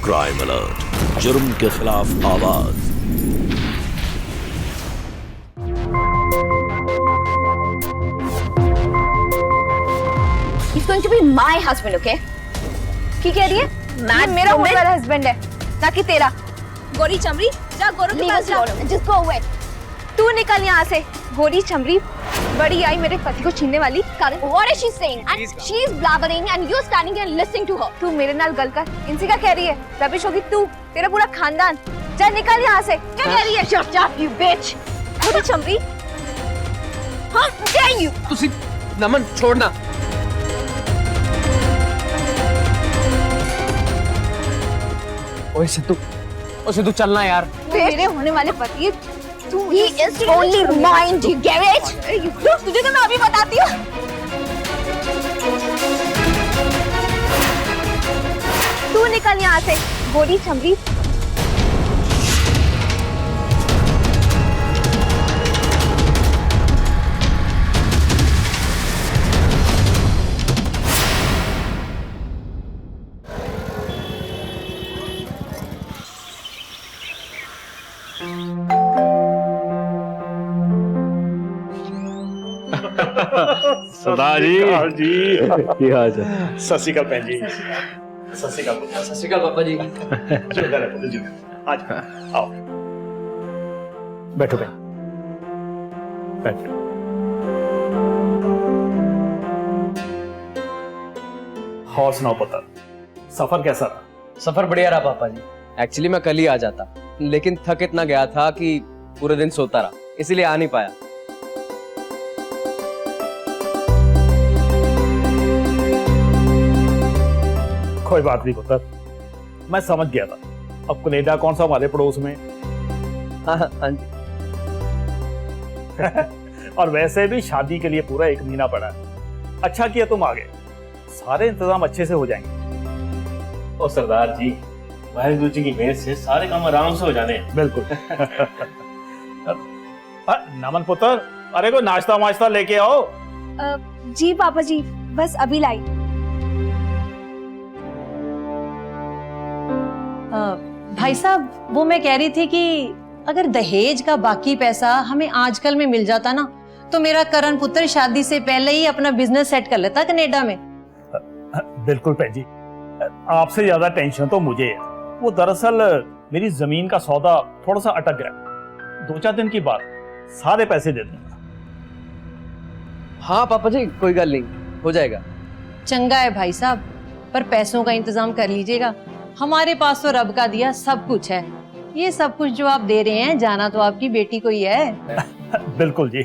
Crime alert, जुर्म के खिलाफ आवाज। He's going to be my husband, okay? की कह रही है? ये मेरा होने वाला हस्बैंड है, ना कि तेरा। गोरी चमरी, जा गोरू के पास जा। Just go away. तू निकल यहाँ से। गोरी चमरी, बड़ी आई मेरे पति को छीनने वाली। What is she saying? And she's blabbering and you're standing here listening to her. तू मेरे नाल गल कर। इनसे क्या कह रही है? रबिश होगी तू, तेरा पूरा खानदान। जा निकल यहाँ से। क्या कह रही है? Shut up, you bitch. गोरी चमरी। How dare you? तुसी नमन छोड़ना। ओए सिद्धू चलना यार। मेरे होने वाले पति He is only mine, do you get it? तुझे तो मैं अभी बताती हूँ। तू निकल यहाँ से, गोरी चमरी। सरदार जी ਕੀ ਹਾਲ ਹੈ? ਸਤਿ ਸ਼੍ਰੀ ਅਕਾਲ ਭੈਣ ਜੀ। ਸਤਿ ਸ਼੍ਰੀ ਅਕਾਲ सत श्री अकाल पापा जी। ਜਿਉਂਦਾ ਰਹਿ ਪੁੱਤ ਜੀ। आज आओ बैठो भैन बैठो। और सुनाओ पुत्र, सफर कैसा रहा? सफर बढ़िया रहा पापा जी। एक्चुअली मैं कल ही आ जाता, लेकिन थक इतना गया था कि पूरे दिन सोता रहा, इसीलिए आ नहीं पाया। कोई बात नहीं पुत्र, मैं समझ गया था। अब कनाडा कौन सा हमारे पड़ोस में। हाँ जी। और वैसे भी शादी के लिए पूरा 1 महीना पड़ा है। अच्छा किया तुम आ गए, सारे इंतजाम अच्छे से हो जाएंगे। और सरदार जी, वाहिगुरु जी की मेहर से सारे काम आराम से हो जाने हैं। बिल्कुल। नमन पुत्र, अरे कोई नाश्ता वाश्ता लेके आओ। जी पापा जी, बस अभी लाई। भाई साहब, वो मैं कह रही थी कि अगर दहेज का बाकी पैसा हमें आजकल में मिल जाता ना, तो मेरा करण पुत्र शादी से पहले ही अपना बिजनेस सेट कर लेता कनाडा में। बिल्कुल भैन जी, आपसे ज्यादा टेंशन तो मुझे है। वो दरअसल मेरी जमीन का सौदा थोड़ा सा अटक गया। 2-4 दिन की बात, सारे पैसे दे दूंगा। हाँ पापा जी, कोई गल नहीं, हो जाएगा। चंगा है भाई साहब, पर पैसों का इंतजाम कर लीजिएगा। हमारे पास तो रब का दिया सब कुछ है। ये सब कुछ जो आप दे रहे हैं, जाना तो आपकी बेटी को ही है। बिल्कुल जी।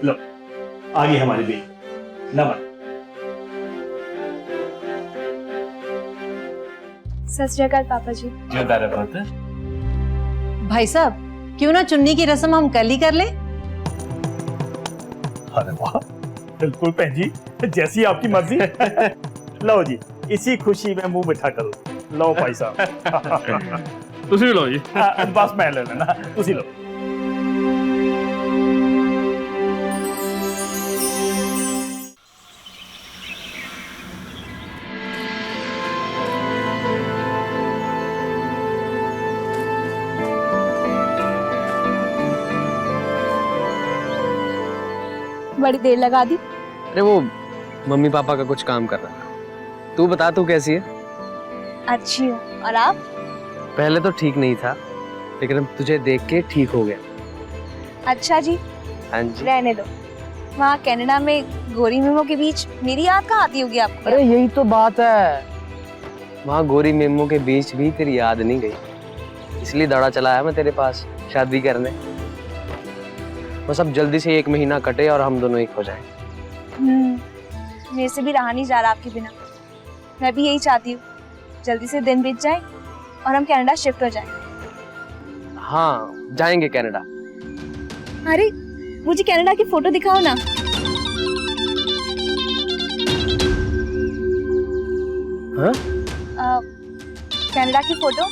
लो, आ गई हमारी बेटी नमन। सत श्री अकाल पापा जी। जियोदा रहे पुत्र। भाई साहब, क्यों ना चुन्नी की रस्म हम कल ही कर लें? अरे वाह, बिल्कुल भैन जी, जैसी आपकी मर्जी। लो जी, इसी खुशी में मुंह मिठा करो। लो भाई साहब। तुसी भी लो जी। बस मैं ले लेना, तुसी लो। बड़ी देर लगा दी। अरे वो मम्मी पापा का कुछ काम कर रहा था। तू बता, तू कैसी है? अच्छी हूँ, और आप? पहले तो ठीक नहीं था, लेकिन अब तुझे देख के ठीक हो गया। अच्छा जी, हाँ जी। रहने दो। वहाँ कनाडा में गोरी मेमो के बीच मेरी याद कहाँ आती होगी आपको? अरे यही तो बात है, वहाँ गोरी मेमो के बीच भी तेरी याद नहीं गई, इसलिए दौड़ा चला है मैं तेरे पास शादी करने। बस अब जल्दी से 1 महीना कटे और हम दोनों एक हो जाएं। मेरे से भी रहा नहीं जा रहा आपके बिना। मैं भी यही चाहती हूँ, जल्दी से दिन बीत जाए और हम कनाडा शिफ्ट हो जाएं। हाँ, जाएंगे कनाडा। अरे मुझे कनाडा की फोटो दिखाओ ना। हाँ? कनाडा की फोटो।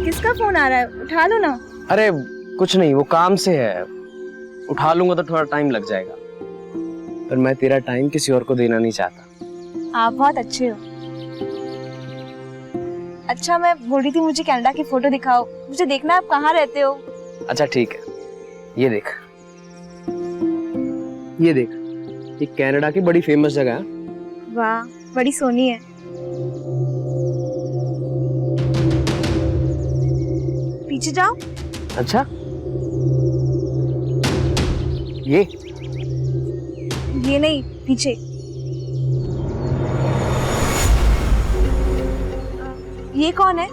किसका फोन आ रहा है? उठा लो ना। अरे कुछ नहीं, वो काम से है, उठा लूंगा तो थोड़ा टाइम लग जाएगा, पर मैं तेरा टाइम किसी और को देना नहीं चाहता। आप बहुत अच्छे हो। अच्छा, मैं बोल रही थी मुझे कनाडा की फोटो दिखाओ, मुझे देखना है आप कहाँ रहते हो। अच्छा ठीक है, ये देख, ये देख, ये कनाडा की बड़ी फेमस जगह है। वाह, बड़ी सोनी है। पीछे जाओ। अच्छा, ये नहीं, पीछे। ये कौन है?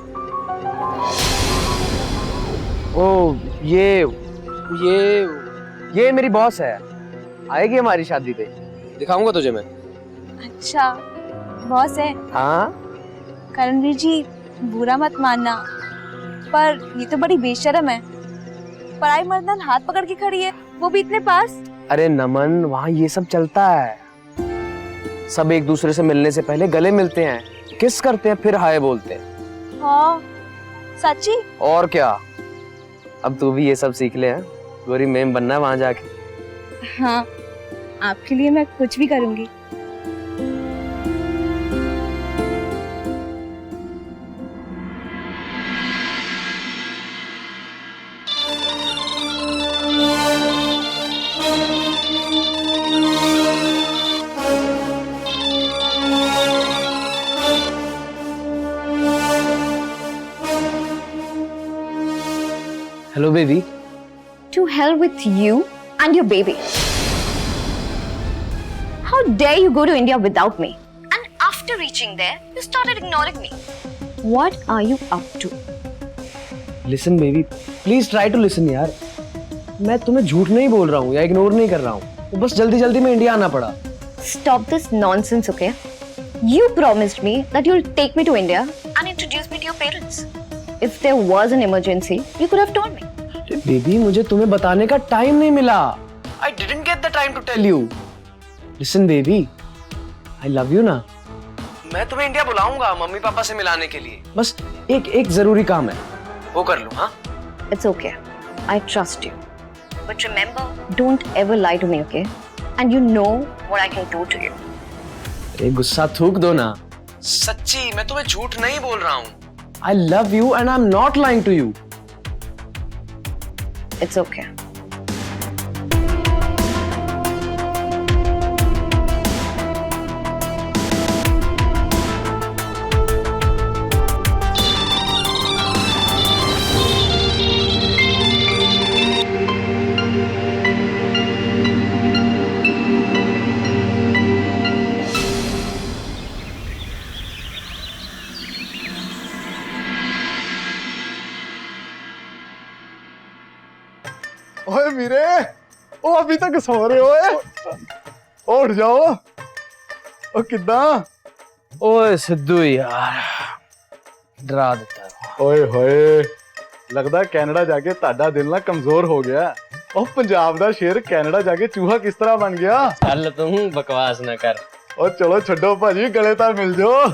ओ ये मेरी बॉस है, आएगी हमारी शादी पे, दिखाऊंगा तुझे मैं। अच्छा, बॉस है। हाँ, करणवीर जी, बुरा मत मानना, पर ये तो बड़ी बेशर्म है। पराई मर्दान हाथ पकड़ के खड़ी है, वो भी इतने पास। अरे नमन, वहाँ ये सब चलता है। सब एक दूसरे से मिलने से पहले गले मिलते हैं, किस करते हैं, फिर हाय बोलते हैं। हाँ, सच्ची? और क्या, अब तू भी ये सब सीख ले, गोरी मेम बनना है वहां जाके। हाँ, आपके लिए मैं कुछ भी करूंगी। Hello baby. To hell with you and your baby. How dare you go to India without me? And after reaching there, you started ignoring me. What are you up to? Listen baby, please try to listen यार। मैं तुम्हें झूठ नहीं बोल रहा हूँ या ignore नहीं कर रहा हूँ, वो बस जल्दी जल्दी में इंडिया आना पड़ा। Stop this nonsense, okay? You promised me that you'll take me to India and introduce me to your parents. If there was an emergency, you could have told me. Baby, मुझे तुम्हें बताने का time नहीं मिला। I didn't get the time to tell you. Listen baby, I love you ना। मैं तुम्हें India बुलाऊंगा mummy papa से मिलाने के लिए, बस एक जरूरी काम है, वो कर लूं। हाँ, It's okay. I trust you. But remember, don't ever lie to me, okay? And you know what I can do to you. अरे गुस्सा थूक दो ना। सच्ची, मैं तुम्हें झूठ नहीं बोल रहा हूँ। I love you and I'm not lying to you. It's okay. ओए वीरे, ओ अभी तक सो रहे हो? उठ जाओ। ओ किद्दां? ओए सिद्धू यार, डरा देता है। ओए होए, लगदा कनाडा जाके ताड़ा दिल ना कमजोर हो गया। ओ पंजाब दा शेर कनाडा जाके चूहा किस तरह बन गया? चल तुम बकवास ना कर। ओ चलो छड्डो भाजी, गले तार मिल जाओ।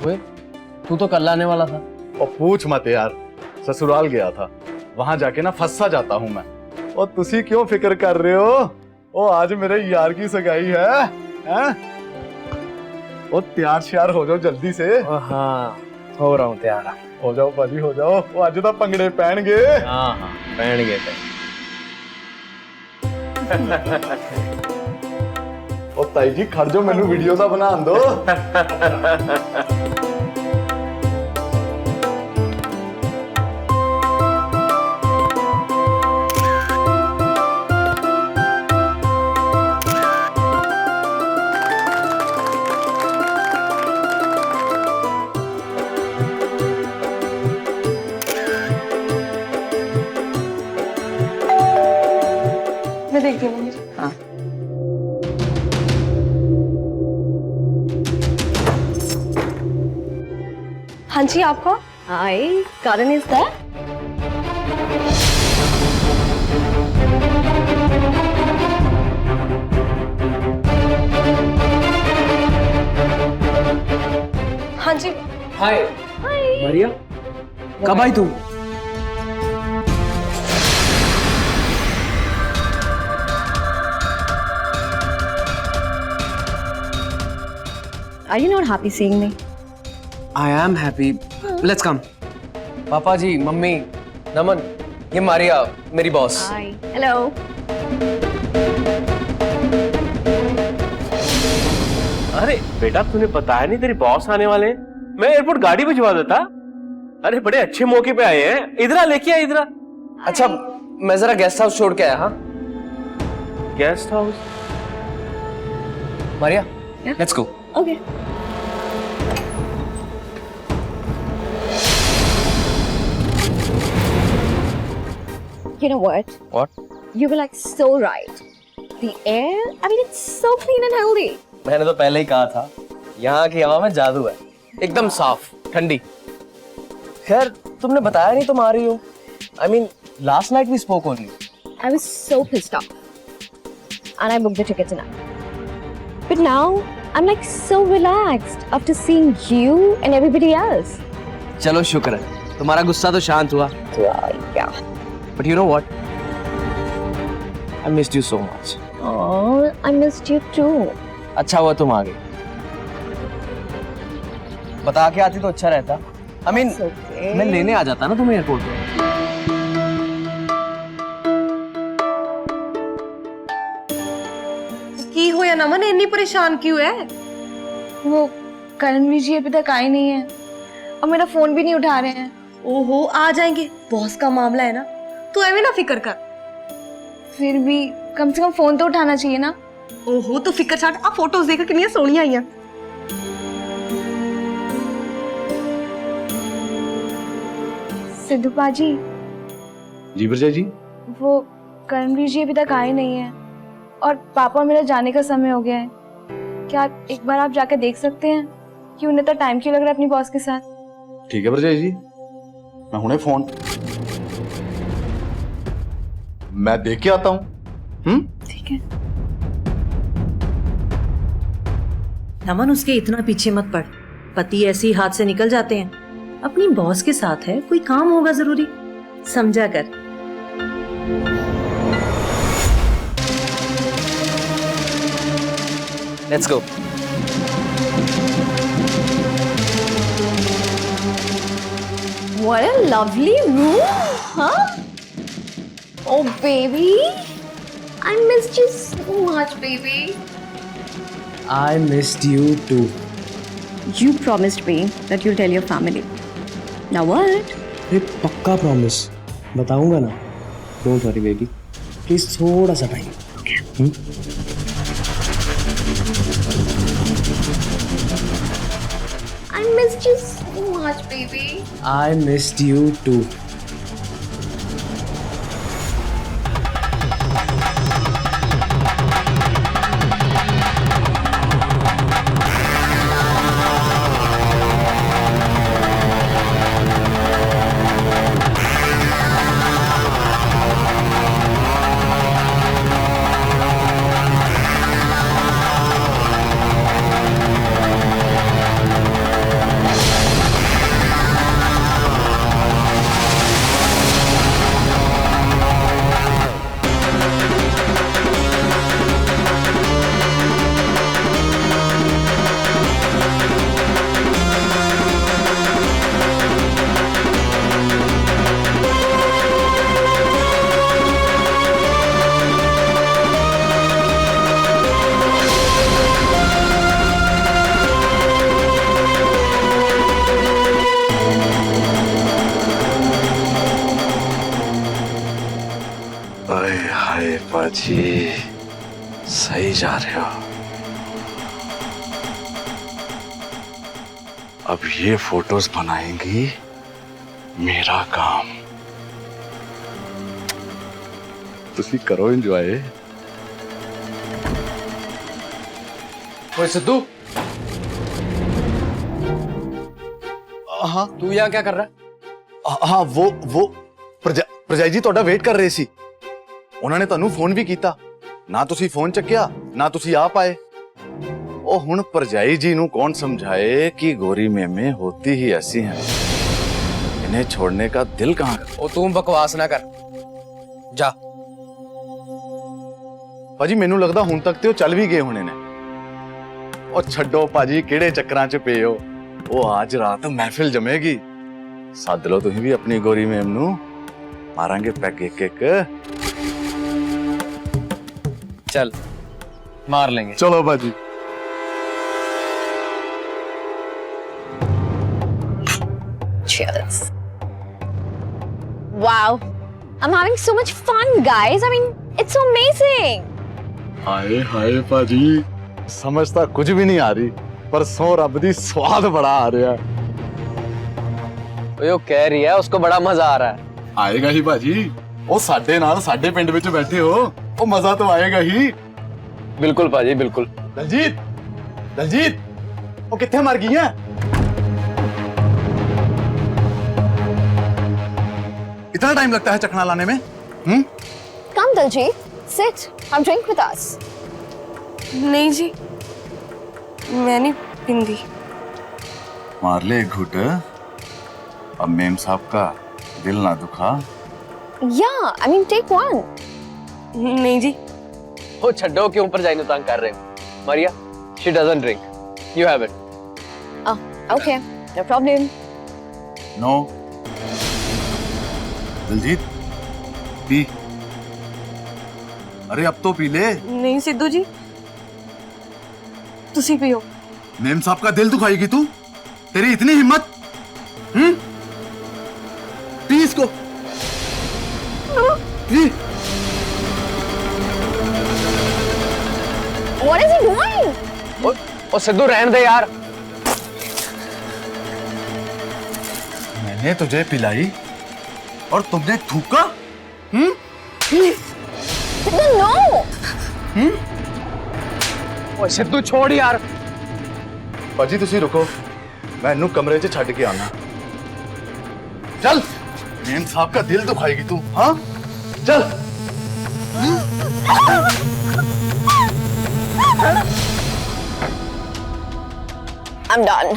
ओए, तू तो कल आने वाला था। ओ पूछ मत यार, ससुराल गया था, वहां जाके ना फंसा जाता हूँ मैं। ओ तुसी क्यों फिक्र कर रहे हो? ओ आज मेरे यार की सगाई है, हैं? ओ तैयार श्यार हो जाओ जल्दी से। हाँ, हो रहा हूँ तैयार। हो जाओ भाजी, हो जाओ। ओ आज तो पंगड़े पहनगे। हाँ हाँ, पहन गए थे। ओ ताई जी खड़ जाओ, मैनू वीडियो सा बना दो। मैं देखती हूँ। हाँ। हाँ जी, आपको? Hi, Karan is there? हाँ जी। हाय मरिया, कब आई तू? Are you not happy seeing me? I am happy. Let's come. पापा जी, मम्मी, नमन, ये मारिया, मेरी बॉस। Hi. Hello. अरे बेटा तूने बताया नहीं तेरी बॉस आने वाले हैं। मैं एयरपोर्ट गाड़ी भिजवा देता। अरे बड़े अच्छे मौके पे आए हैं। इधर आ, लेके आ इधर आ। अच्छा, मैं जरा गेस्ट हाउस छोड़ के आया। हाँ guest house? Maria, Yeah. Let's go. Okay. You know what? What? You were like so right. The air, I mean, it's so clean and healthy. मैंने तो पहले ही कहा था, यहाँ की हवा में जादू है, एकदम साफ, ठंडी। खैर, तुमने बताया नहीं तुम आ रही हो। I mean, last night we spoke only. I was so pissed off. And I booked the ticket tonight. But now, I'm like so relaxed after seeing you and everybody else. चलो शुक्र है, तुम्हारा गुस्सा तो शांत हुआ। Yeah. But you know what? I missed you so much. Oh, I missed you too. अच्छा हुआ तुम आ गई। बता के आती तो अच्छा रहता। I mean, It's okay. मैं लेने आ जाता ना तुम्हें एयरपोर्ट पे। की हो या नमन, इतनी परेशान क्यों है? वो करणवीर जी अभी तक आए नहीं है और मेरा फोन भी नहीं उठा रहे हैं। ओहो, आ जाएंगे, बॉस का मामला है ना, तू एਵੇਂ ना फिक्र कर। फिर भी कम से कम फोन तो उठाना चाहिए ना। ओहो, तो फिक्र छाड़, आ फोटोज देख कितनी सोहणियां आईयां। सिद्धू पाजी, जी ब्रजा जी। वो करणवीर जी अभी तक आए नहीं है और पापा मेरा जाने का समय हो गया है। क्या एक बार आप जाकर देख सकते हैं कि उन्हें तो टाइम क्यों लग रहा है अपनी बॉस के साथ? ठीक है ब्रजा जी, मैं हुणे फोन मैं देख के आता हूँ। ठीक है। नमन, उसके इतना पीछे मत पड़, पति ऐसे ही हाथ से निकल जाते हैं। अपनी बॉस के साथ है, कोई काम होगा जरूरी, समझा कर। Let's go. What a lovely room, huh? Oh, baby. I missed you so much, baby. I missed you too. You promised me that you'll tell your family. Now what? अरे पक्का प्रॉमिस, बताऊंगा ना। डोंट वरी बेबी, प्लीज थोड़ा सा time. I missed you so much, baby. I missed you too. हाय पाजी, सही जा रहे हो। अब ये फोटोज बनाएंगी मेरा काम। तुसी करो एंजॉय। ओए सिद्धू, हाँ तू यहाँ क्या कर रहा है? हाँ, वो प्रजा जी ਤੁਹਾਡਾ ਵੇਟ ਕਰ ਰਹੇ ਸੀ। ਉਹਨਾਂ ਨੇ ਤੁਹਾਨੂੰ ਫੋਨ ਵੀ ਕੀਤਾ, ਨਾ ਤੁਸੀਂ ਫੋਨ ਚੱਕਿਆ ਨਾ ਤੁਸੀਂ ਆ ਪਾਏ। ਉਹ ਹੁਣ परजाई जी ਨੂੰ कौन समझाए कि गोरी मेमे होती ही ऐसी हैं, इन्हें छोड़ने का दिल कहाँ। ओ तू बकवास ना कर, जा। ਭਾਜੀ ਮੈਨੂੰ ਲੱਗਦਾ ਹੁਣ ਤੱਕ ਤੇ ਉਹ ਚੱਲ ਵੀ ਗਏ ਹੋਣੇ ਨੇ। ओ छड्डो पाजी केड़े चक्करां च पे हो। ओ आज रात महफिल जमेगी। सद लो तुसीं भी अपनी गोरी मेम नू, मारांगे पैग एक एक। चल मार लेंगे। चलो पाजी। Cheers. Wow. I'm having so much fun, guys. I mean, it's so amazing. हाय हाय पाजी, समझता कुछ भी नहीं आ रही, पर सौ रब दी स्वाद बड़ा आ रहा है। वो कह रही है उसको बड़ा मजा आ रहा है। आएगा ही पाजी, ओ साडे नाल साडे पिंड विच बैठे हो, ओ मजा तो आएगा ही। बिल्कुल पाजी बिल्कुल। दलजीत, दलजीत, ओ कित्थे मर गई है? इतना टाइम लगता है चखना लाने में? Come, Daljit. Sit. Have drink with us. नहीं जी, मैं नहीं पींदी। मार ले एक घुट, अब मेम साहब का दिल ना दुखा। Yeah, I mean, take one. नहीं जी। वो छड्डो के ऊपर जाइनो तंग कर रहे हो। Maria, she doesn't drink. You have it. Oh, okay. No problem. No Daljeet, पी। अरे अब तो पी ले। नहीं सिद्धू जी, तुसी पियो। मेम साहब का दिल दुखाएगी तू? तेरी इतनी हिम्मत? पी इसको, P. What is he doing? ओ सिद्धू रहने दे यार। मैंने तुझे पिलाई और तुमने थूका? No. ओ सिद्धू छोड़ यार। पाजी तुसी रुको, मैं इन्हू कमरे च छड्ड के आना। चल, मेम साहब का दिल दुखाएगी तू, हाँ? चल। I'm done.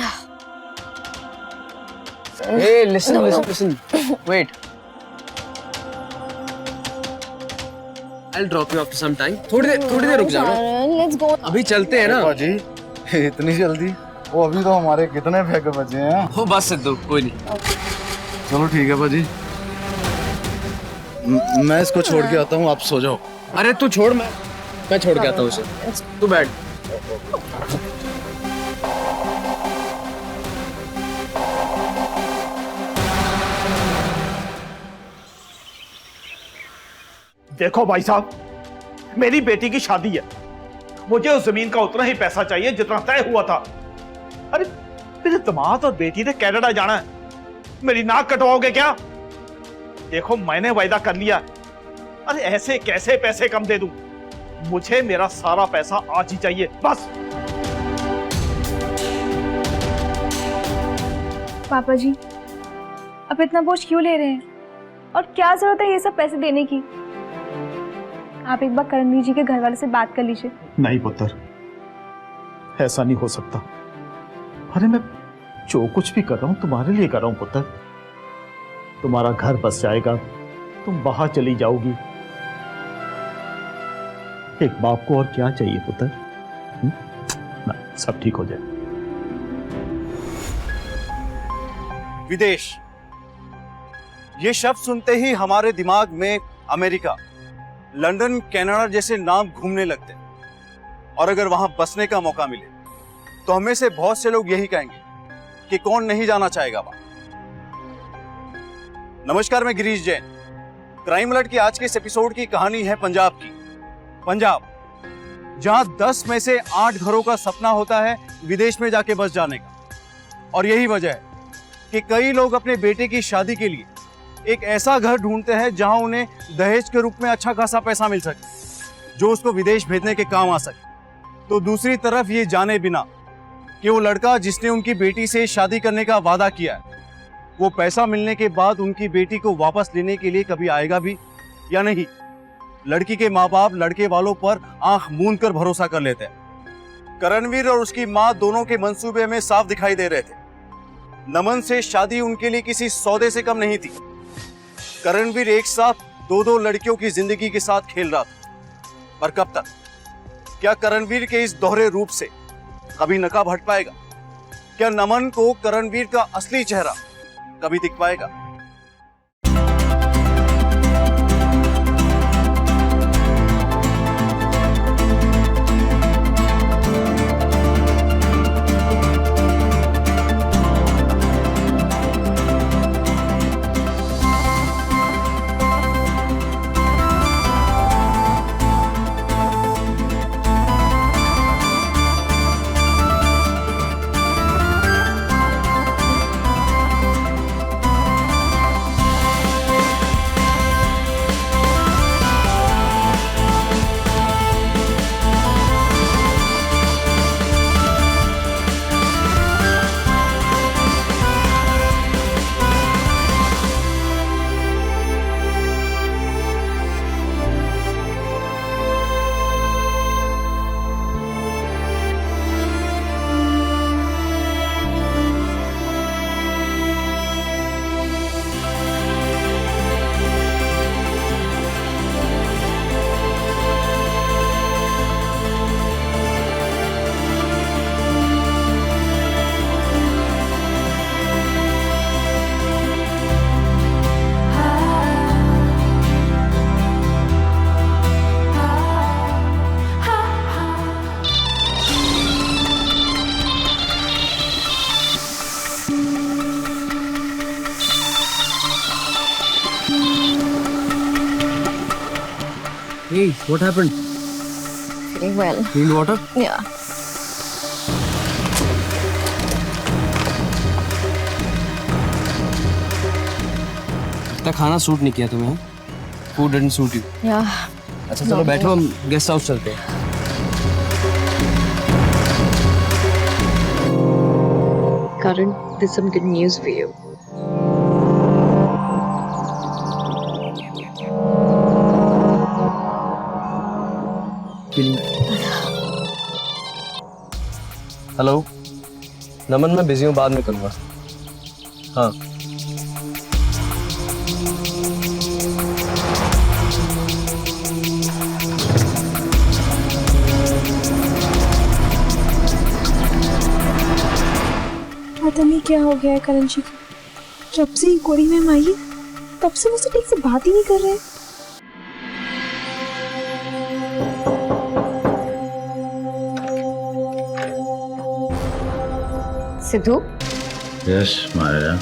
Hey, listen. Wait. I'll drop you after some time. थोड़ी देर रुक जाओ ना। Let's go. अभी चलते हैं ना। पाजी, इतनी जल्दी? वो अभी तो हमारे कितने पैग बचे हैं? हो बस सिद्धू, कोई नहीं। चलो ठीक है पाजी, मैं इसको छोड़ के आता हूँ, आप सो जाओ। अरे तू छोड़, मैं छोड़ के आता हूँ उसे। तू बैठ। देखो भाई साहब, मेरी बेटी की शादी है, मुझे उस जमीन का उतना ही पैसा चाहिए जितना तय हुआ था। अरे मेरे दामाद और बेटी ने कनाडा जाना है, मेरी नाक कटवाओगे क्या? देखो मैंने वायदा कर लिया, अरे ऐसे कैसे पैसे कम दे दूं? मुझे मेरा सारा पैसा आज ही चाहिए, बस। पापा जी, अब इतना बोझ क्यों ले रहे हैं? और क्या जरूरत है ये सब पैसे देने की? आप एक बार करणवीर जी के घर वाले से बात कर लीजिए। नहीं पुत्र, ऐसा नहीं हो सकता। अरे मैं जो कुछ भी कर रहा हूं तुम्हारे लिए कर रहा हूं पुत्र। तुम्हारा घर बस जाएगा, तुम बाहर चली जाओगी। एक बाप को और क्या चाहिए पुत्र? ना, सब ठीक हो जाए। विदेश, ये शब्द सुनते ही हमारे दिमाग में अमेरिका, लंदन, कनाडा जैसे नाम घूमने लगते हैं। और अगर वहां बसने का मौका मिले तो हमें से बहुत से लोग यही कहेंगे कि कौन नहीं जाना चाहेगा वहां। नमस्कार, मैं गिरीश जैन। क्राइम अलर्ट की आज के इस एपिसोड की कहानी है पंजाब की। पंजाब, जहां 10 में से 8 घरों का सपना होता है विदेश में जाके बस जाने का। और यही वजह है कि कई लोग अपने बेटे की शादी के लिए एक ऐसा घर ढूंढते हैं जहां उन्हें दहेज के रूप में अच्छा खासा पैसा मिल सके, जो उसको विदेश भेजने के काम आ सके। तो दूसरी तरफ ये जाने बिना कि वो लड़का जिसने उनकी बेटी से शादी करने का वादा किया है, वो पैसा मिलने के बाद उनकी बेटी को वापस लेने के लिए कभी आएगा भी या नहीं। लड़की के माँ बाप लड़के वालों पर आंख मूंद कर भरोसा कर लेते हैं। करणवीर और उसकी माँ दोनों के मंसूबे में साफ दिखाई दे रहे थे। नमन से शादी उनके लिए किसी सौदे से कम नहीं थी। करणवीर एक साथ 2-2 लड़कियों की जिंदगी के साथ खेल रहा था। पर कब तक? क्या करणवीर के इस दोहरे रूप से कभी नकाब हट पाएगा? क्या नमन को करणवीर का असली चेहरा कभी दिख पाएगा? Hey, what happened? Feeling well. Need water? Yeah. इतना खाना सूट नहीं किया तुम्हें? Food didn't suit you. Yeah. अच्छा चलो बैठो, हम गेस्ट हाउस चलते हैं। Karan, there's some good news for you. Hello Naman, मैं बिजी हूँ, बाद में करूँगा। हाँ पता नहीं क्या हो गया है करण जी को। जब से गोरी मैम आई है तब से मुझसे ठीक से बात ही नहीं कर रहे। सिद्धू, यस माया,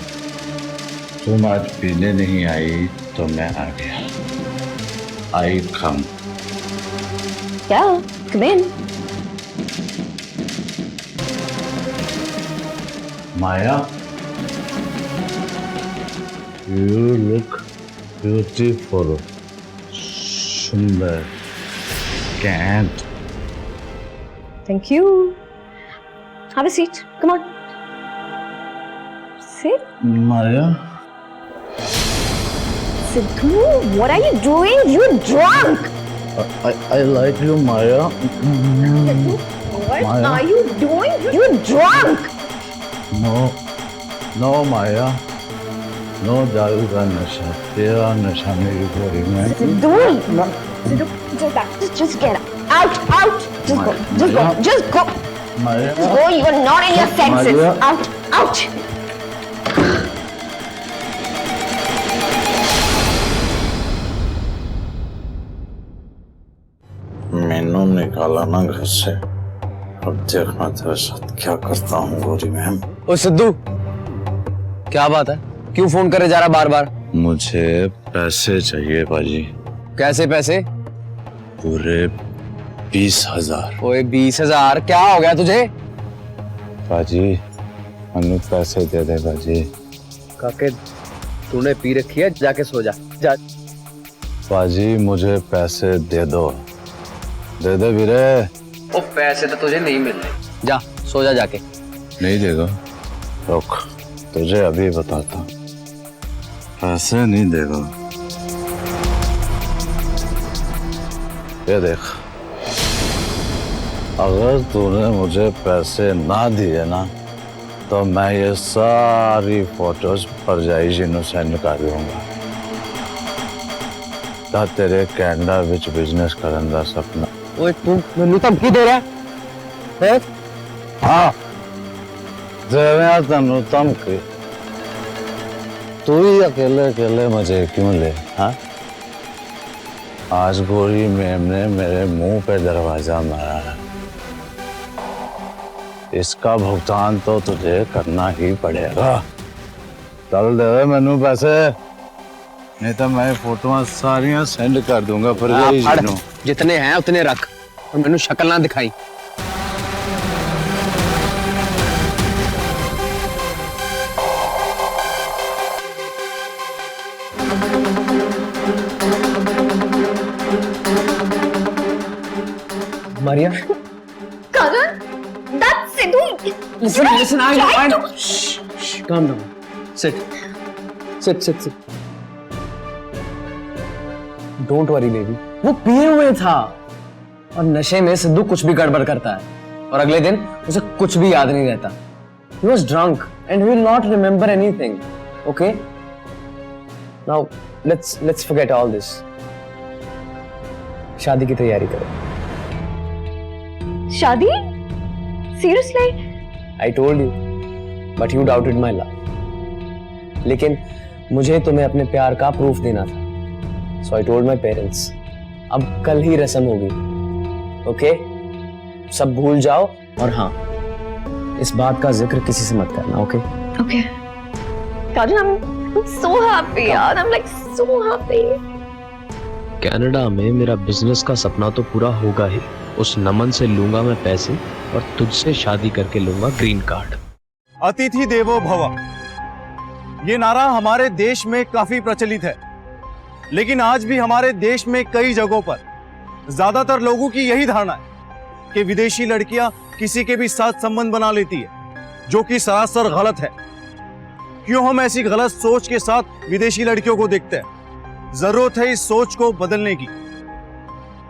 तुम आज पीने नहीं आई तो मैं आ गया। आई कम। क्या? Come in. Maya, you look beautiful. Sundar. Can't. Thank you. Have a seat. Come on. Sit. Maya. Siddhu, what are you doing? You're drunk. I like you, Maya. Siddhu, what Maya. are you doing? You're drunk. No, Maya. No दारू का नशा, तेरा नशा मेरी गोरी में। Siddhu, just get out. Just go. Maya. Just go. You are not in your senses. Maya. Out. मैनू निकाला ना घर से, अब देखना तेरे साथ क्या करता हूँ गोरी मैम। ओ सिद्धू, क्या बात है? क्यों फोन करे जा रहा बार बार? मुझे पैसे चाहिए बाजी। कैसे पैसे? पूरे 20,000। ओए 20,000? क्या हो गया तुझे? बाजी मनु पैसे दे दे बाजी। काके तूने पी रखी है, जाके सो जा। जा बाजी मुझे पैसे दे दो, दे दे वीरे। ओ पैसे तो तुझे नहीं मिल रहे, जा सो जा जाके। नहीं देगा? रुक, तुझे अभी बताता हूँ। पैसे नहीं देगा। ये देख, अगर तूने मुझे पैसे ना दिए ना तो मैं ये सारी फोटोज परजाई जी ਨੂੰ सेंड कर दूंगा। ਤਾਂ तेरे कनाडा विच बिजनेस करन दा सपना। ओए तू ਮੈਨੂੰ ਧਮਕੀ दे रहा है? हाँ तेरे तेनू धमकी तू ही अकेले अकेले मुझे क्यों ले? हाँ आज गोरी मैम ने मेरे मुंह पे दरवाजा मारा है, इसका भुगतान तो तुझे करना ही पड़ेगा। चल दे मैनू पैसे, नहीं तो मैं फोटोआं सारियां सेंड कर दूंगा। पर जितने हैं उतने रख और मैनू शक्ल ना दिखाई। Maria? Karan, that's Sidhu. Listen, I know. Shh, calm down. Sit. Don't worry, baby. वो पिए हुए था और नशे में सिद्धू कुछ भी गड़बड़ करता है और अगले दिन उसे कुछ भी याद नहीं रहता। He was drunk and he will not remember anything. Okay? Now let's forget all this. शादी की तैयारी करो। शादी? Seriously? I told you, but you doubted my love. लेकिन मुझे तुम्हें अपने प्यार का प्रूफ देना था, so I told my parents. अब कल ही रस्म होगी, ओके? सब भूल जाओ और हाँ, इस बात का जिक्र किसी से मत करना, okay? Okay. Karan, I'm so happy, yaar. I'm like so happy. Canada में मेरा बिजनेस का सपना तो पूरा होगा ही। उस नमन से लूंगा मैं पैसे और तुझसे शादी करके लूंगा ग्रीन कार्ड। अतिथि देवो भव, ये नारा हमारे देश में काफी प्रचलित है, लेकिन आज भी हमारे देश में कई जगहों पर ज्यादातर लोगों की यही धारणा है कि विदेशी लड़कियां किसी के भी साथ संबंध बना लेती है, जो कि सरासर गलत है। क्यों हम ऐसी गलत सोच के साथ विदेशी लड़कियों को देखते हैं? जरूरत है इस सोच को बदलने की।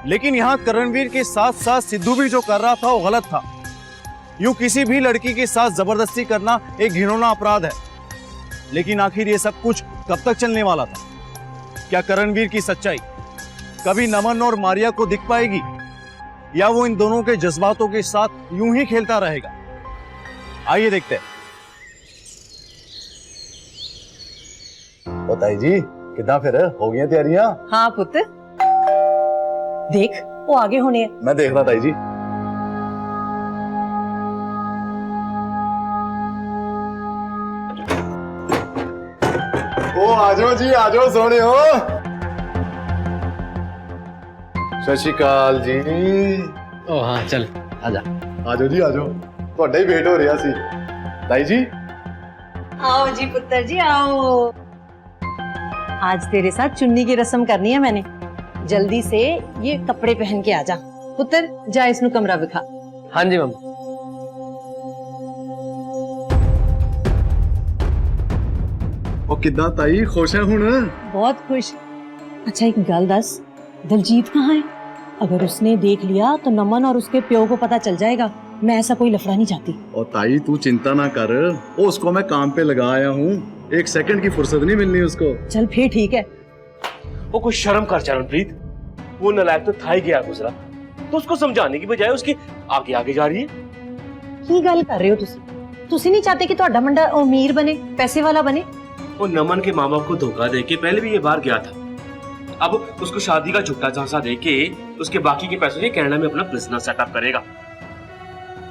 लेकिन यहां करणवीर के साथ साथ सिद्धू भी जो कर रहा था वो गलत था। यूं किसी भी लड़की के साथ जबरदस्ती करना एक घिनौना अपराध है। लेकिन आखिर ये सब कुछ कब तक चलने वाला था? क्या करणवीर की सच्चाई कभी नमन और मारिया को दिख पाएगी, या वो इन दोनों के जज्बातों के साथ यूं ही खेलता रहेगा? आइए देखते हैं। ताई जी कितना फिर हो गई तैयारियां? हाँ पुत्र, देख वो आगे होने है। मैं देख रहा ताई जी। ओ आजो जी आजो, सोने हो। सत श्री अकाल जी। ओ हाँ चल आजा। आजो जी आजो, ਤੁਹਾਡਾ ਹੀ ਵੇਟ ਹੋ ਰਿਹਾ ਸੀ। ताई जी आओ जी पुत्र जी आओ। आज तेरे साथ चुन्नी की रस्म करनी है मैंने। जल्दी से ये कपड़े पहन के आजा। पुत्र जा इसनु कमरा दिखा। हाँ जी मम्मी। ओ कितना ताई खुश है हुण? बहुत खुश। अच्छा एक गल दस, दलजीत कहाँ है? अगर उसने देख लिया तो नमन और उसके प्यो को पता चल जाएगा। मैं ऐसा कोई लफड़ा नहीं चाहती। और ताई तू चिंता ना कर, ओ उसको मैं काम पे लगा आया हूँ, एक सेकंड की फुर्सत नहीं मिलनी उसको। चल फिर ठीक है। वो कुछ शर्म कर चरणप्रीत, वो नालायक तो था ही गया गुजरा, तो उसको समझाने की बजाय उसके आगे आगे जा रही है। की गल कर रहे हो तुसी नहीं चाहते कि ਤੁਹਾਡਾ मुंडा अमीर बने, पैसे वाला बने? वो नमन के माँ बाप को धोखा देके पहले भी ये बार गया था। अब उसको शादी का झूठा झांसा देके उसके बाकी के पैसों से कनाडा में अपना बिजनेस सेटअप करेगा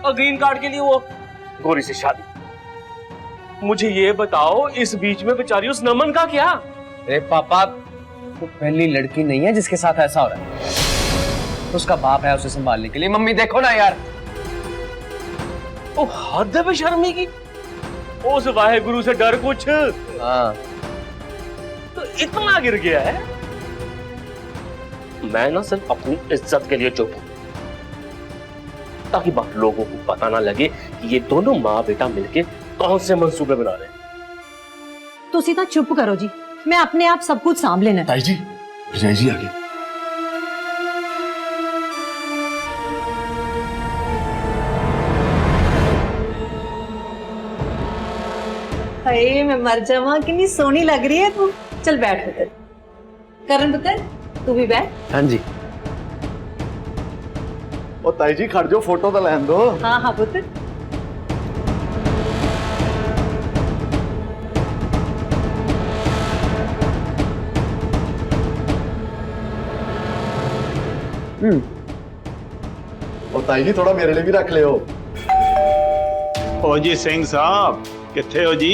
और ग्रीन कार्ड के लिए वो गोरी से शादी। मुझे ये बताओ इस बीच में बेचारी उस नमन का क्या? अरे पापा वो पहली लड़की नहीं है जिसके साथ ऐसा हो रहा है, उसका बाप है उसे संभालने के लिए। मम्मी देखो ना यार, ओ हद है बेशर्मी की। उस वाहेगुरु से डर कुछ। हाँ तो इतना गिर गया है। मैं ना सिर्फ अपनी इज्जत के लिए चुप हूं, ताकि बाकी लोगों को पता ना लगे कि ये दोनों माँ बेटा मिलके कौन से मंसूबे बना रहे हैं। तो सीधा चुप करो जी, मैं अपने आप सब कुछ सांभ लेना। ताई जी, विजय जी आगे। अरे मैं मर जावा, कितनी सोनी लग रही है तू। चल बैठ पुत्र। करण पुत्र तू भी बैठ। हाँ जी। ओ ताई जी खड़ जाओ, फोटो तो लहन दो। हाँ हाँ पुत्र। और ताई जी थोड़ा मेरे लिए भी रख ले हो। ओ जी सिंह साहब किथे हो जी?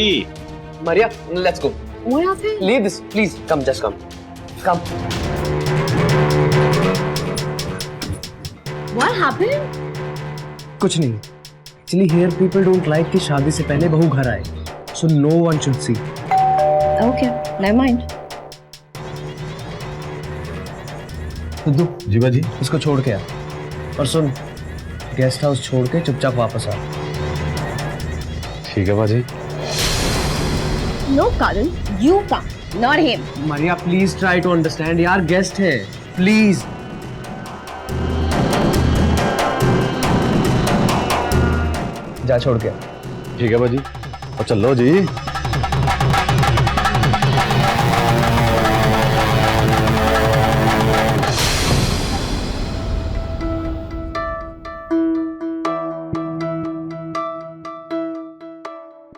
Maria, let's go. वो यहाँ पे Leave this, please. Come, just come. Come. What happened? कुछ नहीं. Actually, here people don't like कि शादी से पहले बहू घर आए. So no one should see. Okay, never mind. Dudu, जी बाजी। इसको छोड़ के आ. और सुन, गेस्ट हाउस छोड़ के चुपचाप वापस आ. ठीक है बाजी। No, Karan, you come, not him. Maria, please try to understand. यार गेस्ट है. Please. जा छोड़ के. ठीक है बाजी। और चलो जी।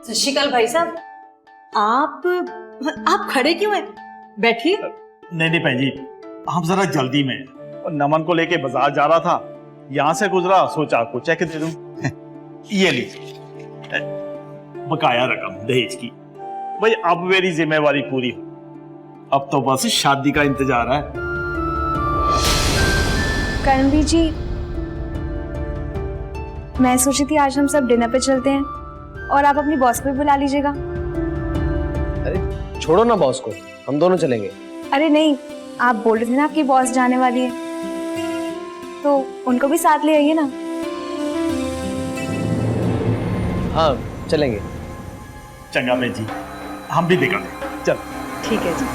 सत श्री अकाल भाई साहब, आप खड़े क्यों हैं? बैठिए। नहीं भैन जी, हम जरा जल्दी में हैं। और नमन को लेके बाजार जा रहा था, यहाँ से गुजरा, सोचा आपको चेक दे दूं। ये लीजिए बकाया रकम दहेज की। भाई अब मेरी जिम्मेवारी पूरी हो, अब तो बस शादी का इंतजार है। करणवीर जी, मैं सोची थी आज हम सब डिनर पे चलते हैं और आप अपनी बॉस को भी बुला लीजिएगा। अरे छोड़ो ना बॉस को, हम दोनों चलेंगे। अरे नहीं, आप बोल रहे थे ना आपकी बॉस जाने वाली है, तो उनको भी साथ ले आइए ना। हाँ चलेंगे। चंगा बहन जी, हम भी देखा चल। ठीक है जी।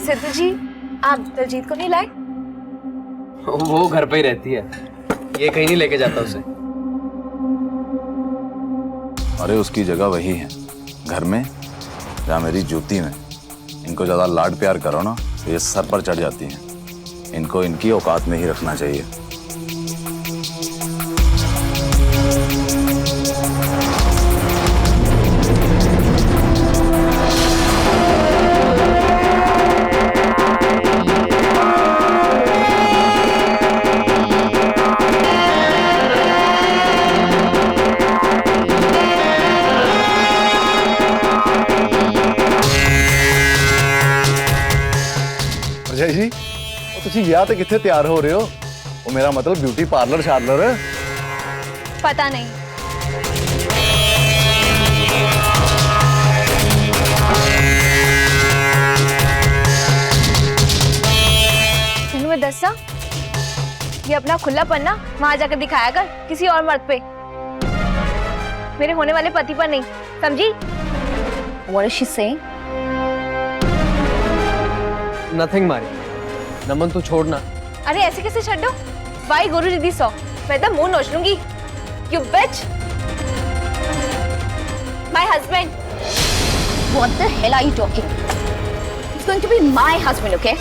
सिद्धू जी, आप दलजीत को नहीं लाए? वो घर पे ही रहती है, ये कहीं नहीं लेके जाता उसे। अरे उसकी जगह वही है, घर में या मेरी जूती में। इनको ज्यादा लाड प्यार करो ना तो ये सर पर चढ़ जाती हैं। इनको इनकी औकात में ही रखना चाहिए। अजय जी, ਤੁਸੀਂ ਵਿਆਹ ਤੇ ਕਿੱਥੇ ਤਿਆਰ ਹੋ ਰਹੇ ਹੋ? ਉਹ ਮੇਰਾ ਮਤਲਬ ਬਿਊਟੀ ਪਾਰਲਰ ਸ਼ਾਰਲਰ। पता नहीं। मैं दस्सा, ये अपना खुला पन्ना वहां जाकर दिखाया कर किसी और मर्द पे, मेरे होने वाले पति पर नहीं, समझी? What is she saying? Nothing मारी। नमन तू छोड़ना। अरे ऐसे कैसे छड्डो? भाई गुरु जी दी सौ, मैं तो मुंह नोच लूंगी। You bitch! My husband. What the hell are you talking? It's going to be my husband, okay?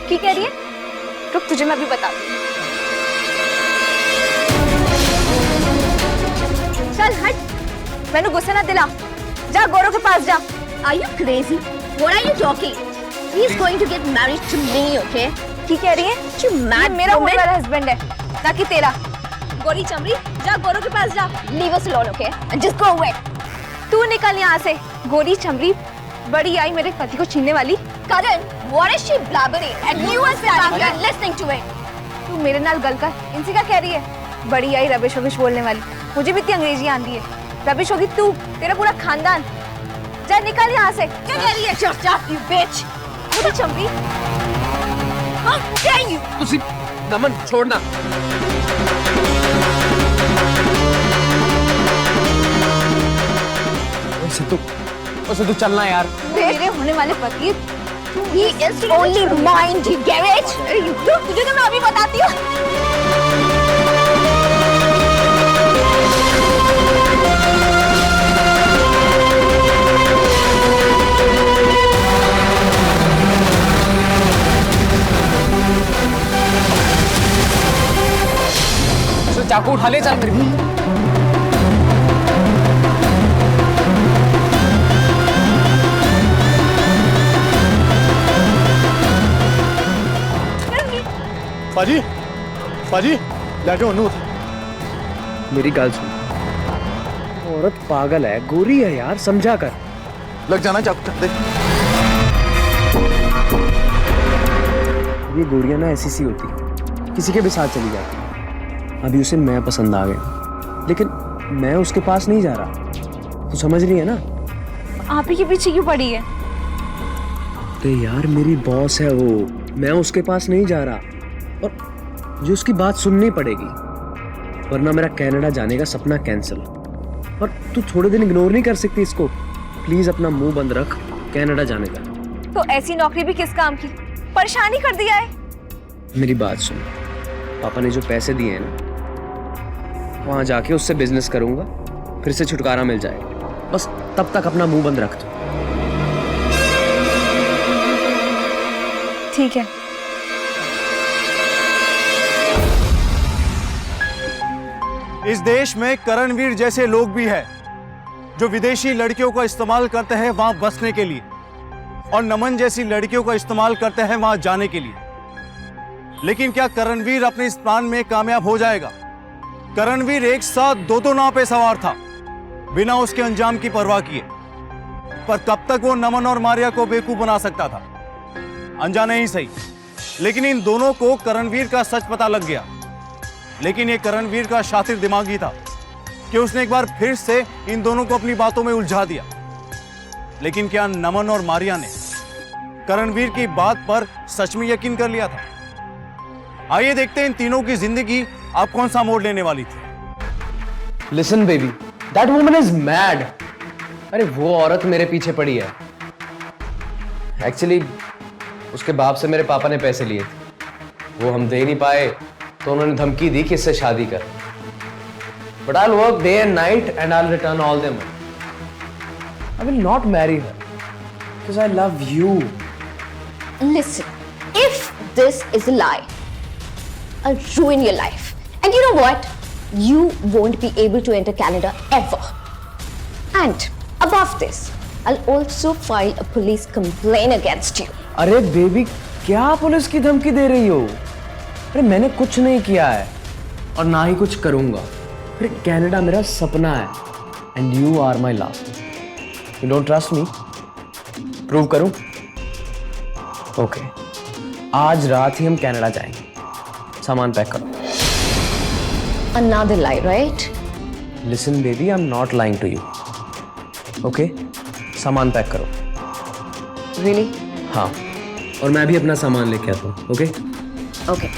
की कह रही है? रुक, तुझे मैं अभी बताती हूँ। चल हट, मैंने गुस्सा ना दिला। जा गौरव के पास जा। Are you crazy? What are you talking? He's going to get married to me, okay? की कह रही है? You ये mad मेरा होने woman? वाला हस्बैंड है, ना कि तेरा। गोरी चमड़ी, जा गौरव के पास जा। Leave us alone, okay? And just go away. तू निकल यहाँ से। गोरी चमड़ी, बड़ी आई मेरे पति को छीनने वाली। Karan, what is she blabbering? And you are standing here listening to it. तू मेरे नाल गल कर, इनसे क्या कह रही है? बड़ी आई रबिश वबिश बोलने वाली। मुझे भी इतनी अंग्रेजी आती है। रबिश होगी तू, तेरा पूरा खानदान। जा निकल यहाँ से। क्या कह रही है? Shut up, you bitch. गोरी चमड़ी, How dare you? तुसी नमन छोड़ना। सिद्धू चलना यार। मेरे होने वाले पति, He is only mine, you get it? तुझे तो मैं अभी बताती हूँ। संभाले चल मेरे को। पाजी पाजी लैके ओनू मेरी गल सुन, औरत पागल है, गोरी है यार, समझा कर। लग जाना चाकू दे। ये गोरियां ना ऐसी सी होती, किसी के भी साथ चली जाती। अभी उसे मैं पसंद आ गया, लेकिन मैं उसके पास नहीं जा रहा। तू समझ रही है ना? आप ही के पीछे क्यों पड़ी है? तो यार मेरी बॉस है वो, मैं उसके पास नहीं जा रहा और जो उसकी बात सुननी पड़ेगी, वरना मेरा कनाडा जाने का सपना कैंसिल। और तू थोड़े दिन इग्नोर नहीं कर सकती इसको। प्लीज अपना मुंह बंद रख कनाडा जाने का। तो ऐसी नौकरी भी किस काम की? परेशानी कर दिया है। मेरी बात सुन, पापा ने जो पैसे दिए हैं ना, वहां जाके उससे बिजनेस करूंगा, फिर से छुटकारा मिल जाएगा। बस तब तक अपना मुंह बंद रख। ठीक है। इस देश में करणवीर जैसे लोग भी हैं जो विदेशी लड़कियों का इस्तेमाल करते हैं वहां बसने के लिए, और नमन जैसी लड़कियों का इस्तेमाल करते हैं वहां जाने के लिए। लेकिन क्या करणवीर अपने इस प्लान में कामयाब हो जाएगा? करणवीर एक साथ दो नाव पे सवार था, बिना उसके अंजाम की परवाह किए। पर कब तक वो नमन और मारिया को बेवकूफ बना सकता था? अनजाने ही सही, लेकिन इन दोनों को करणवीर का सच पता लग गया। लेकिन ये करणवीर का शातिर दिमाग ही था कि उसने एक बार फिर से इन दोनों को अपनी बातों में उलझा दिया। लेकिन क्या नमन और मारिया ने करणवीर की बात पर सच में यकीन कर लिया था? आइए देखते हैं इन तीनों की जिंदगी अब कौन सा मोड़ लेने वाली थी। Listen baby, that woman is mad. अरे वो औरत मेरे पीछे पड़ी है। एक्चुअली उसके बाप से मेरे पापा ने पैसे लिए थे, वो हम दे नहीं पाए, तो उन्होंने धमकी दी कि इससे शादी कर। But I'll work day and night and I'll return all their money. I will not marry her because I love you. Listen, if this is a lie, I'll ruin your life. And you know what? You won't be able to enter Canada ever. And above this, I'll also file a police complaint against you. अरे baby, क्या police की धमकी दे रही हो? अरे मैंने कुछ नहीं किया है और ना ही कुछ करूंगा। अरे कनाडा मेरा सपना है and you are my love. You don't trust me? Prove करूं? ओके, आज रात ही हम कनाडा जाएंगे। सामान पैक करो। Another lie, right? Listen baby, I am not lying to you. Okay, सामान पैक करो। Really? हाँ, और मैं भी अपना सामान लेके आता हूँ। ओके? Okay.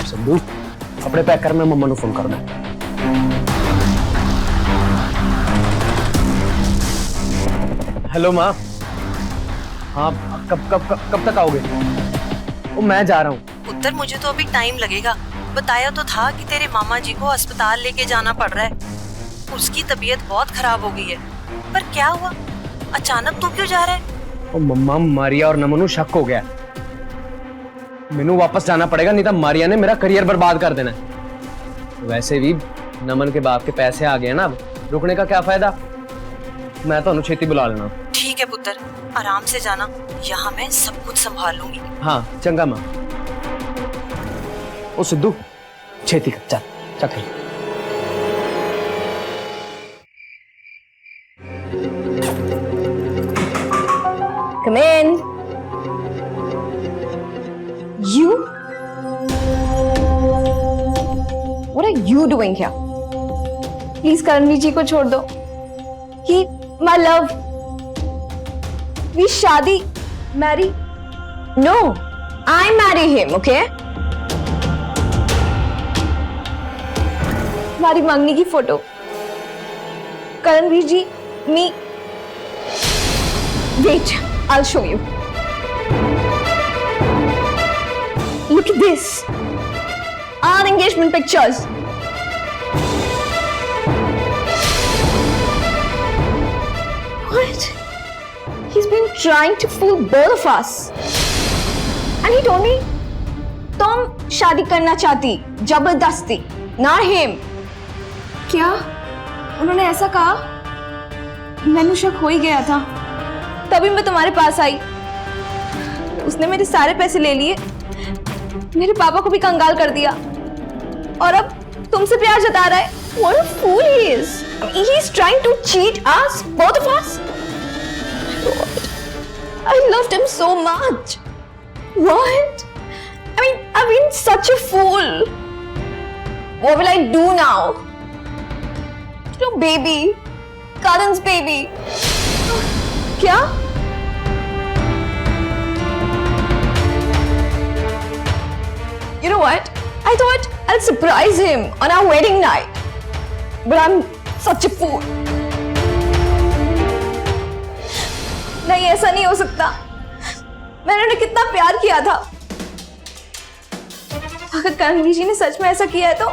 संदू, कपड़े पैक कर, मैं मम्मा को फोन कर दूं। हेलो माँ। हाँ, कब तक आओगे? ओ, मैं जा रहा हूँ। उत्तर, मुझे तो अभी टाइम लगेगा। बताया तो था कि तेरे मामा जी को अस्पताल लेके जाना पड़ रहा है। उसकी तबीयत बहुत खराब हो गई है। पर क्या हुआ? अचानक तू क्यों जा रहा है? ओ मम्मा, मारिया और नमन शक हो गया। मैनू वापस जाना पड़ेगा, नहीं तो मारिया ने मेरा करियर बर्बाद कर देना है। वैसे भी नमन के बाप के पैसे आ गए ना, अब रुकने का क्या फायदा? मैं तो छेती बुला लेना। ठीक है पुत्र, आराम से जाना, यहाँ मैं सब कुछ संभाल लूंगी। हाँ चंगा माँ। ओ सिद्धू, छेती कर, चल चल। Come in. You? What are you doing here? Please Karanveer ji को छोड़ दो। He, my love. We शादी, marry. No, I marry him, okay? हमारी मंगनी की photo. Karanvir ji, me. Wait, I'll show you. Look at this. Our engagement pictures. trying to fool both of us. And he told me, तुम शादी करना चाहती जबरदस्ती, not him. क्या उन्होंने ऐसा कहा? मैंने शक हो ही गया था, तभी मैं तुम्हारे पास आई। उसने मेरे सारे पैसे ले लिए, मेरे पापा को भी कंगाल कर दिया, और अब तुमसे प्यार जता रहा है। What a fool he is. He's trying to cheat us, both of us. God, I loved him so much. What? I mean, I've been such a fool. What will I do now? You know, baby, Karan's baby. क्या? You know what? I thought I'll surprise him on our wedding night. But I'm such a fool. नहीं, ऐसा नहीं हो सकता। मैंने उन्हें कितना प्यार किया था। अगर करणवीर जी ने सच में ऐसा किया है तो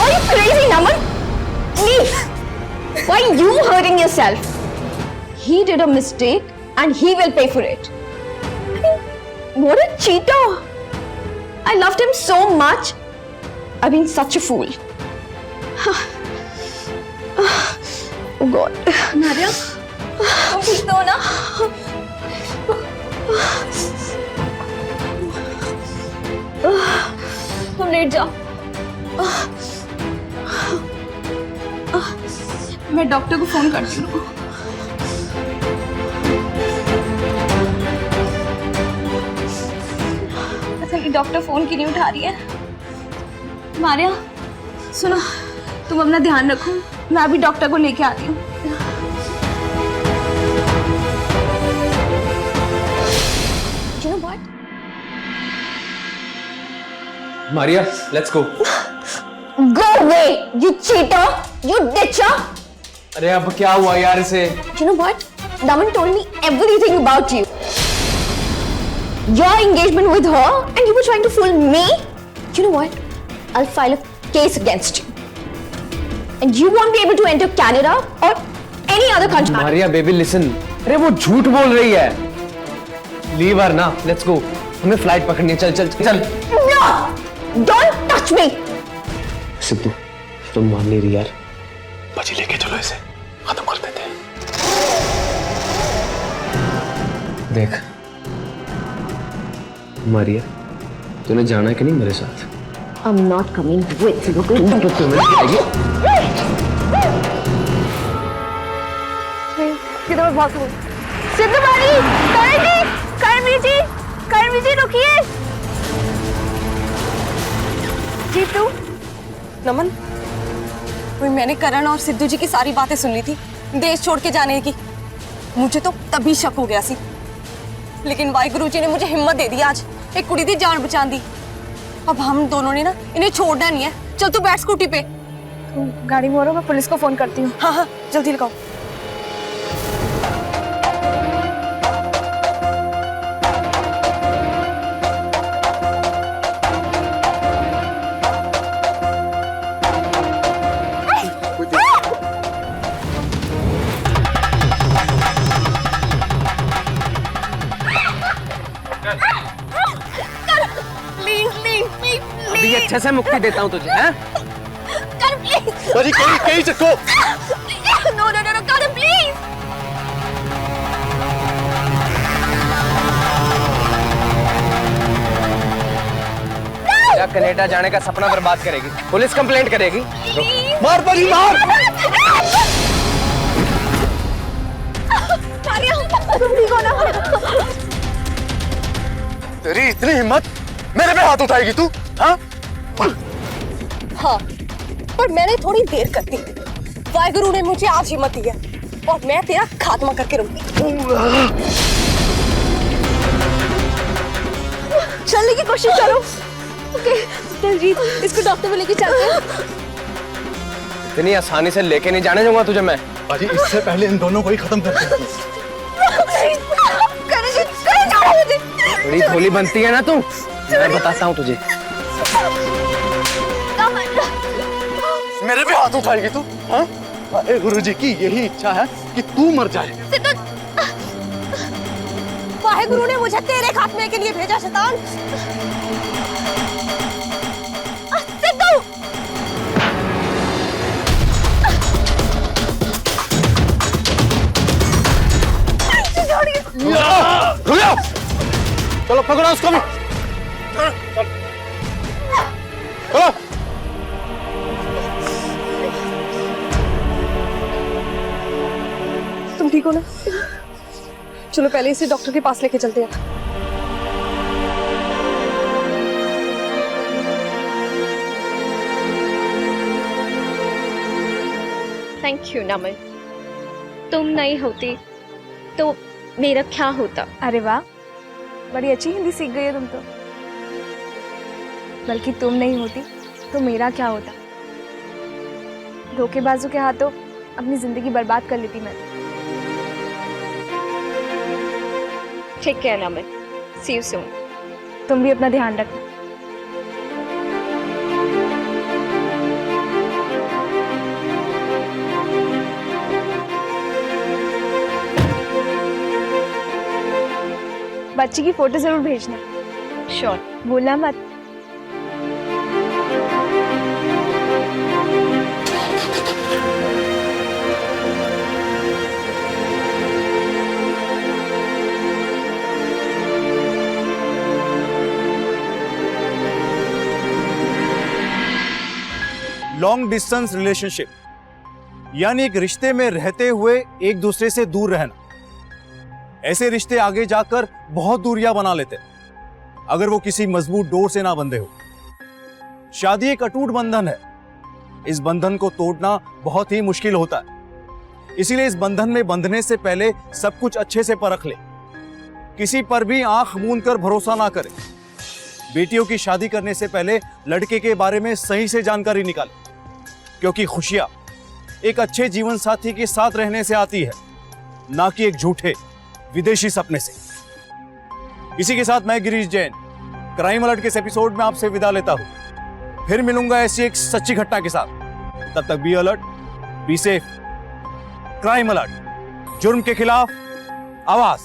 Are you crazy, Naman? Leave. Why are you hurting yourself? He did a mistake and he will pay for it. I mean, what a cheater. I loved him so much. I've been such a fool. Oh God. नारिया, तुम ठीक तो हो ना? तुम late जाओ। मैं doctor को फोन करती हूँ। अच्छा, ये डॉक्टर फोन क्यों नहीं उठा रही है? मारिया, सुनो, तुम अपना ध्यान रखो, मैं अभी डॉक्टर को लेके आती हूँ। You know what? Maria, let's go. Go away, you cheater, you ditcher. अरे अब क्या हुआ यार इसे? You know what? Naman told me everything about you. Your engagement with her, and you were trying to fool me. You know what? I'll file a case against you, and you won't be able to enter Canada or any other country. Maria baby listen, अरे वो झूठ बोल रही है। Leave her ना, let's go. हमें flight पकड़नी है, चल चल चल। No, don't touch me. Sidhu तुम मान नहीं रही यार। बाजी लेके चलो इसे, खत्म कर देते हैं। देख मारिया, तूने जाना है कि नहीं मेरे साथ? I'm not coming with you. किधर मैं भागूं? सिद्धू भाई, करणवीर जी रुकिए। जीतू, नमन, मैंने करण और सिद्धू जी की सारी बातें सुन ली थी देश छोड़ के जाने की। मुझे तो तभी शक हो गया सी, लेकिन वाहिगुरु जी ने मुझे हिम्मत दे दी। आज एक कुड़ी दी जान बचा दी। अब हम दोनों ने ना इन्हें छोड़ना नहीं है। चल तू बैठ स्कूटी पे। गाड़ी में मैं पुलिस को फोन करती हूँ। हाँ हाँ, जल्दी लगाओ। अभी अच्छे से मुक्ति देता हूँ तुझे, हैं? बाजी कहीं चक्को। No, Karan, please. क्या कनाडा जाने का सपना बर्बाद करेगी? पुलिस कंप्लेंट करेगी। मार बाजी मार। तेरी इतनी हिम्मत, मेरे पे हाथ उठाएगी तू? हाँ? हाँ, पर मैंने थोड़ी देर कर दी। वाहिगुरु ने मुझे आज हिम्मत दी है और मैं तेरा खात्मा करके रहूंगी। चलने की कोशिश करो। ओके, दलजीत, इसको डॉक्टर में लेके चलते हैं। इतनी आसानी से लेके नहीं जाने दूंगा तुझे मैं। बाजी इससे पहले इन दोनों को ही खत्म कर दे। बड़ी भोली बनती है ना तू, मैं बताता हूँ तुझे। मेरे भी हाथ उठाएगी तू? हाँ? अरे गुरुजी की यही इच्छा है कि तू मर जाए। वाहेगुरु ने मुझे तेरे खात्मे के लिए भेजा शैतान। सिद्धू! रुक जाओ। चलो पकड़ो उसको भी। चलो। तुम ठीक हो ना? चलो पहले इसे डॉक्टर के पास लेके चलते हैं। थैंक यू नमन, तुम नहीं होती तो मेरा क्या होता। अरे वाह, बड़ी अच्छी हिंदी सीख गई है तुम तो। बल्कि तुम नहीं होती तो मेरा क्या होता। धोखेबाजों के हाथों अपनी जिंदगी बर्बाद कर लेती मैं। ठीक है नमन, सी यू सून। तुम भी अपना ध्यान रखना। बच्ची की फोटो जरूर भेजना। श्योर। भूलना मत। लॉन्ग डिस्टेंस रिलेशनशिप यानी एक रिश्ते में रहते हुए एक दूसरे से दूर रहना। ऐसे रिश्ते आगे जाकर बहुत दूरियां बना लेते हैं अगर वो किसी मजबूत डोर से ना बंधे हो। शादी एक अटूट बंधन है, इस बंधन को तोड़ना बहुत ही मुश्किल होता है। इसीलिए इस बंधन में बंधने से पहले सब कुछ अच्छे से परख ले, किसी पर भी आंख मूंद कर भरोसा ना करे। बेटियों की शादी करने से पहले लड़के के बारे में सही से जानकारी निकाले, क्योंकि खुशियां एक अच्छे जीवन साथी के साथ रहने से आती है, ना कि एक झूठे विदेशी सपने से। इसी के साथ मैं गिरीश जैन क्राइम अलर्ट के इस एपिसोड में आपसे विदा लेता हूं। फिर मिलूंगा ऐसी एक सच्ची घटना के साथ। तब तक be alert, be safe. Crime alert, जुर्म के खिलाफ आवाज।